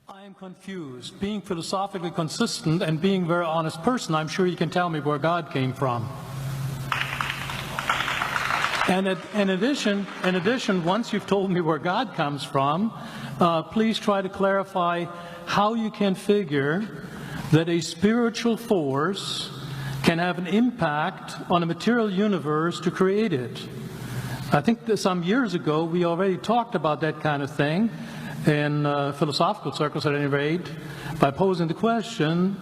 I am confused. Being philosophically consistent and being a very honest person, I'm sure you can tell me where God came from. And in addition, once you've told me where God comes from, please try to clarify how you can figure that a spiritual force can have an impact on a material universe to create it. I think that some years ago we already talked about that kind of thing in philosophical circles at any rate, by posing the question,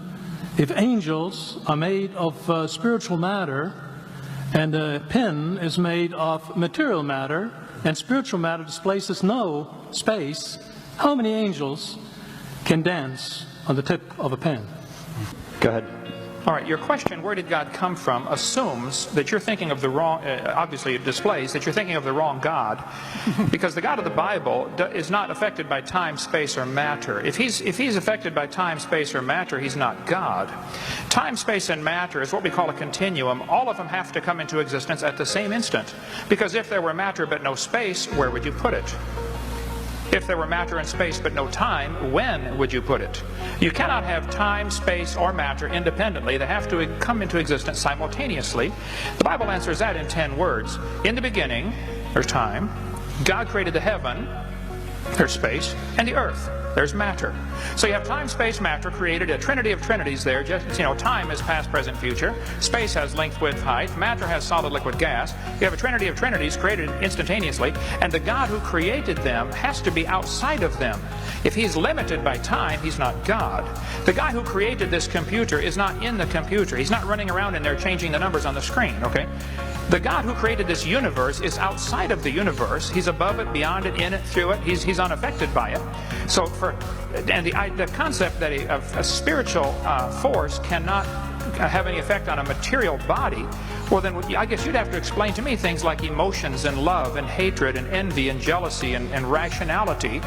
if angels are made of spiritual matter and a pen is made of material matter and spiritual matter displaces no space, how many angels can dance on the tip of a pen? Go ahead. All right, your question, where did God come from, assumes that you're thinking of the wrong, obviously it displays that you're thinking of the wrong God, because the God of the Bible is not affected by time, space, or matter. If he's affected by time, space, or matter, he's not God. Time, space, and matter is what we call a continuum. All of them have to come into existence at the same instant, because if there were matter but no space, where would you put it? If there were matter and space but no time, when would you put it? You cannot have time, space, or matter independently. They have to come into existence simultaneously. The Bible answers that in 10 words. In the beginning, there's time. God created the heaven, there's space, and the earth, there's matter. So you have time, space, matter created a trinity of trinities there. Just, time is past, present, future. Space has length, width, height. Matter has solid, liquid, gas. You have a trinity of trinities created instantaneously, and the God who created them has to be outside of them. If he's limited by time, he's not God. The guy who created this computer is not in the computer. He's not running around in there changing the numbers on the screen, okay? The God who created this universe is outside of the universe. He's above it, beyond it, in it, through it. He's unaffected by it. So the concept that a spiritual force cannot have any effect on a material body, well then I guess you'd have to explain to me things like emotions and love and hatred and envy and jealousy and rationality.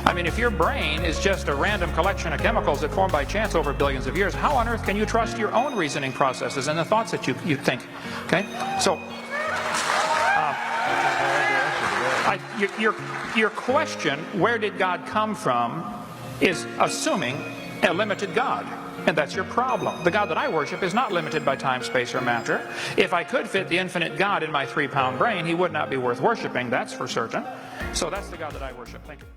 I mean, if your brain is just a random collection of chemicals that form by chance over billions of years, how on earth can you trust your own reasoning processes and the thoughts that you think? Okay, so your question, where did God come from, is assuming a limited God. And that's your problem. The God that I worship is not limited by time, space, or matter. If I could fit the infinite God in my 3-pound brain, he would not be worth worshiping, that's for certain. So that's the God that I worship. Thank you.